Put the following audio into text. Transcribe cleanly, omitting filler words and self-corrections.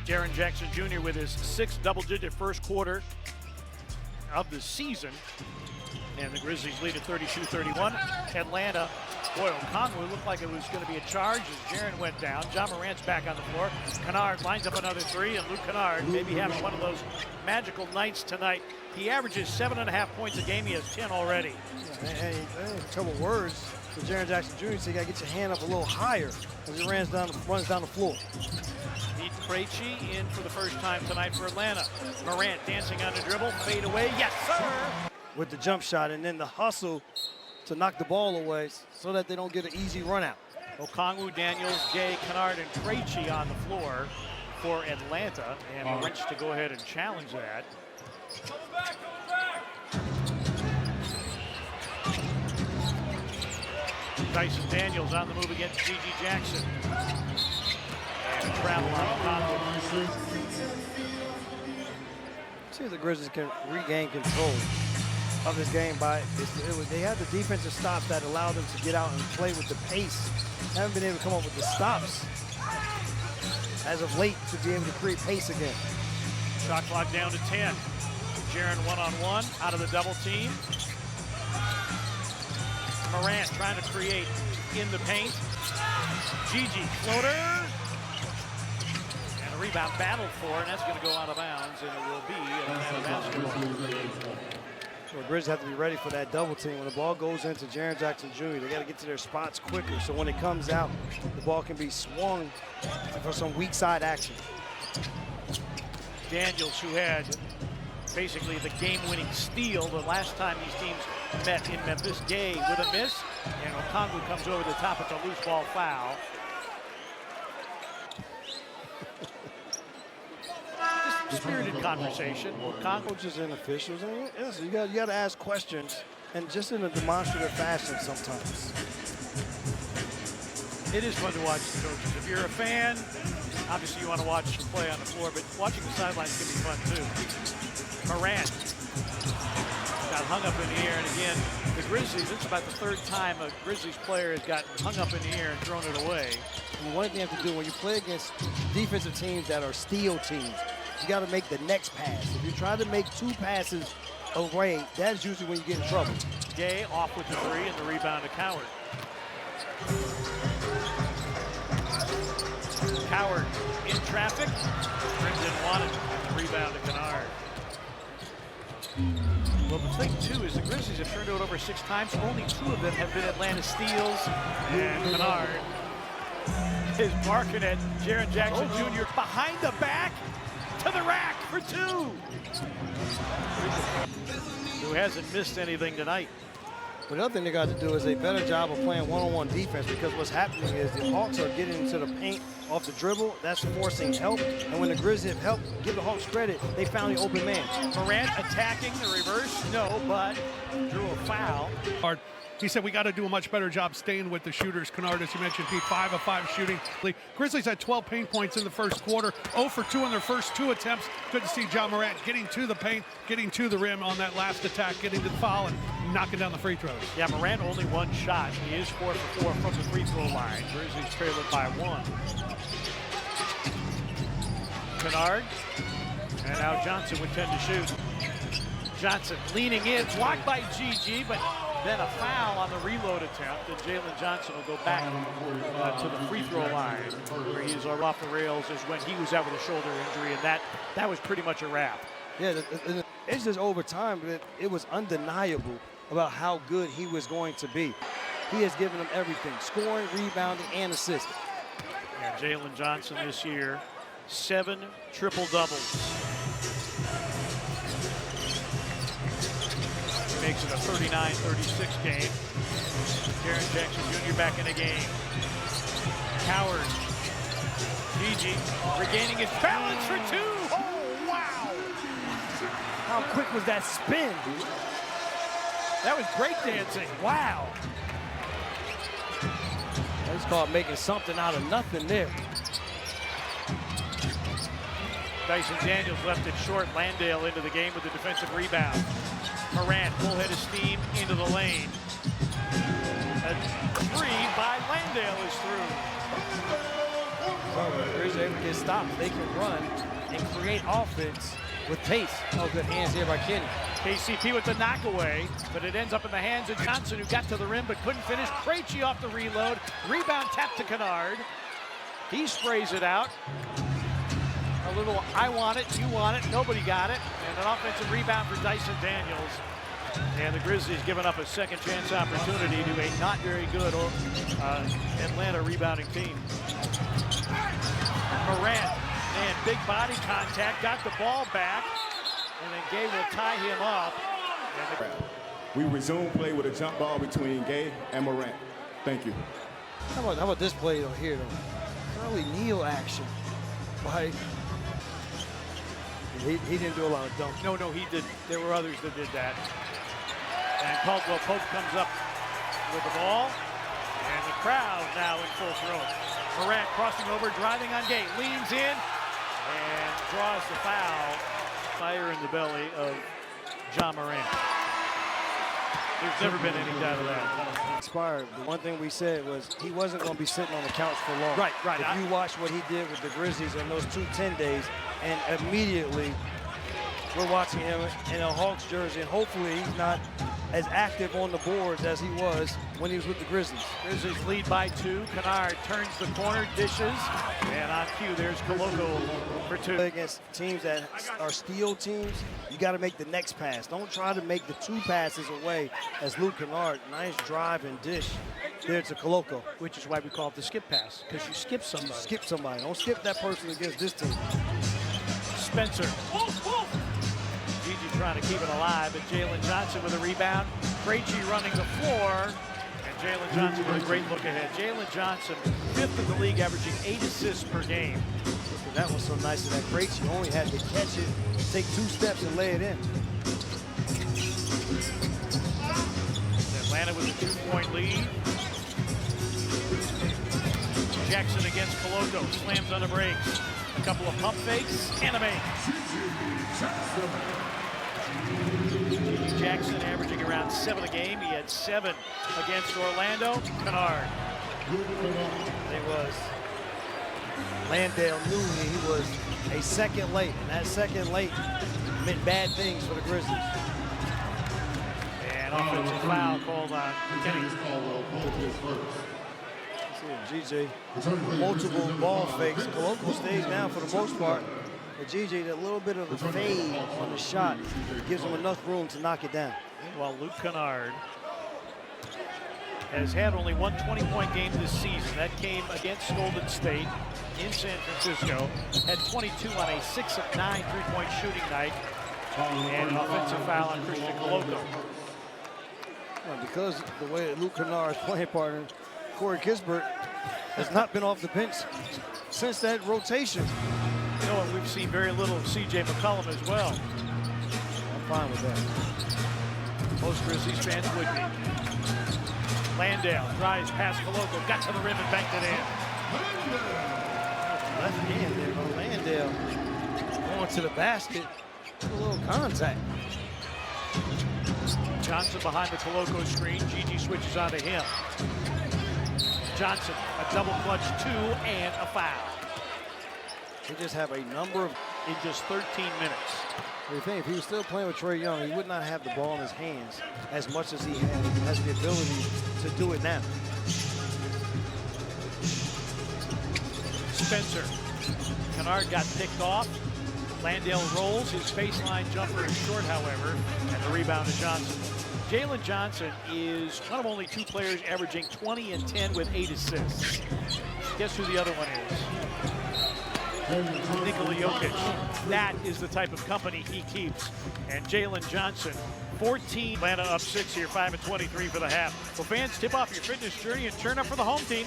Jaren Jackson Jr. with his sixth double-digit first quarter of the season. And the Grizzlies lead at 32-31. Atlanta, boy, Okongwu looked like it was going to be a charge as Jaren went down. Ja Morant's back on the floor. Kennard lines up another three, and Luke Kennard maybe having one of those magical nights tonight. He averages 7.5 points a game. He has 10 already. Hey, a couple words for Jaren Jackson Jr. So you got to get your hand up a little higher as he runs down the floor. Pete Krejci in for the first time tonight for Atlanta. Morant dancing on the dribble, fade away, yes sir! With the jump shot and then the hustle to knock the ball away so that they don't get an easy run out. Okongwu, Daniels, Gay, Kennard, and Krejci on the floor for Atlanta. And Morant to go ahead and challenge that. Dyson Daniels on the move against G.G. Jackson. And travel on Okongwu. See if the Grizzlies can regain control of this game they had the defensive stops that allowed them to get out and play with the pace. Haven't been able to come up with the stops as of late to be able to create pace again. Shot clock down to 10. Jaren one-on-one out of the double team. Morant trying to create in the paint. Gigi floater. And a rebound battled for, and that's going to go out of bounds, and it will be Atlanta basketball. So the Grizzlies have to be ready for that double team. When the ball goes into Jaren Jackson Jr., they got to get to their spots quicker. So when it comes out, the ball can be swung for some weak side action. Daniels, who had basically the game-winning steal the last time these teams met in Memphis. Gay with a miss, and Okongwu comes over the top. It's a loose ball foul. Just spirited conversation. Okongwu Coaches and officials, yeah, so you got to ask questions, and just in a demonstrative fashion sometimes. It is fun to watch the coaches. If you're a fan, obviously you want to watch the play on the floor, but watching the sidelines can be fun too. Morant got hung up in the air, and again, the Grizzlies, it's about the third time a Grizzlies player has gotten hung up in the air and thrown it away. And one thing you have to do when you play against defensive teams that are steal teams, you got to make the next pass. If you try to make two passes away, that's usually when you get in trouble. Gay off with the three, and the rebound to Coward. Coward in traffic, brings in wanted, and the rebound to Kennard. Well, the thing, too, is the Grizzlies have turned it over 6 times. Only 2 of them have been Atlanta steals. And Kennard is barking at Jaren Jackson Jr. behind the back to the rack for 2. Who hasn't missed anything tonight. But the other thing they got to do is a better job of playing one-on-one defense, because what's happening is the Hawks are getting into the paint off the dribble. That's forcing help. And when the Grizzlies have help, give the Hawks credit, they found the open man. Morant attacking the reverse. No, but drew a foul. He said we got to do a much better job staying with the shooters. Kennard, as you mentioned, Pete, 5 of 5 shooting. Grizzlies had 12 paint points in the first quarter, 0 for 2 on their first 2 attempts. Good to see Ja Morant getting to the paint, getting to the rim on that last attack, getting to the foul, and knocking down the free throws. Yeah, Morant only 1 shot. He is 4 for 4 from the free throw line. Grizzlies trail it by 1. Kennard, and now Johnson would tend to shoot. Johnson leaning in, blocked by GG, but then a foul on the reload attempt, and Jalen Johnson will go back to the free throw line, where he is off the rails is when he was out with a shoulder injury, and that was pretty much a wrap. Yeah, it's just over time, but it was undeniable about how good he was going to be. He has given them everything, scoring, rebounding, and assisting. And Jalen Johnson this year, 7 triple-doubles. Makes it a 39-36 game. Jaren Jackson Jr. back in the game. Coward. Gigi regaining his balance for 2. Oh, wow. How quick was that spin? That was great dancing. Wow. That's called making something out of nothing there. Dyson Daniels left it short. Landale into the game with the defensive rebound. Morant, full head of steam into the lane. A 3 by Landale is through. So when the Grizzlies are able to get stops, they can run and create offense with pace. Oh, good hands here by Kenny. KCP with the knockaway, but it ends up in the hands of Johnson, who got to the rim but couldn't finish. Krejci off the reload. Rebound tap to Kennard. He sprays it out. A little, I want it, you want it, nobody got it. And an offensive rebound for Dyson Daniels. And the Grizzlies giving up a second chance opportunity to a not very good Atlanta rebounding team. Morant, and big body contact, got the ball back, and then Gay will tie him up. We resume play with a jump ball between Gay and Morant. Thank you. How about this play here, though? Early kneel action by... He didn't do a lot of dunks. No, he did. There were others that did that. And Caldwell Pope comes up with the ball. And the crowd now in full throat. Morant crossing over, driving on Gay. Leans in and draws the foul. Fire in the belly of Ja Morant. There's never been any doubt of that. Expired. The one thing we said was he wasn't going to be sitting on the couch for long. Right. If you watch what he did with the Grizzlies in those 2 10 days, and immediately we're watching him in a Hawks jersey, and hopefully he's not as active on the boards as he was when he was with the Grizzlies. Grizzlies lead by 2. Kennard turns the corner, dishes, and on cue, there's Koloko for 2. Against teams that are steal teams, you got to make the next pass. Don't try to make the 2 passes away as Luke Kennard. Nice drive and dish there to Koloko. Which is why we call it the skip pass, because you skip somebody. Skip somebody. Don't skip that person against this team. Spencer. Gigi trying to keep it alive, but Jalen Johnson with a rebound. Krejci running the floor, and Jalen Johnson with a great look ahead. Jalen Johnson, 5th in the league, averaging 8 assists per game. That was so nice of that. Krejci only had to catch it, take 2 steps, and lay it in. Atlanta with a 2-point lead. Jackson against Koloko, slams on the brakes. A couple of pump fakes and a make. Jackson averaging around 7 a game. He had 7 against Orlando. Kennard. It was. Landale knew he was a second late, and that second late meant bad things for the Grizzlies. And offensive foul called on Kenny. GJ, multiple ball fakes. Koloko stays down for the most part. But GJ, that little bit of a fade on the shot gives him enough room to knock it down. While Luke Kennard has had only one 20-point game this season. That came against Golden State in San Francisco. Had 22 on a 6 of 9 3-point shooting night. And an offensive foul on Christian Koloko. Well, because the way that Luke Kennard's playing partner, Corey Kispert, has not been off the bench since that rotation. You know what, we've seen very little of C.J. McCollum as well. I'm fine with that. Most Grizzlies fans would be. Landale drives past Koloko, got to the rim and banked it in. Left hand there, but Landale going to the basket. A little contact. Johnson behind the Koloko screen. Gigi switches onto him. Johnson, a double clutch 2 and a foul. They just have a number of... In just 13 minutes. You think if he was still playing with Trae Young, he would not have the ball in his hands as much as he has the ability to do it now. Spencer. Kennard got picked off. Landale rolls. His baseline jumper is short, however, and the rebound to Johnson. Jalen Johnson is one of only 2 players averaging 20 and 10 with 8 assists. Guess who the other one is? Nikola Jokic. That is the type of company he keeps. And Jalen Johnson, 14. Atlanta up 6 here, 5 and 23 for the half. Well, fans, tip off your fitness journey and turn up for the home team.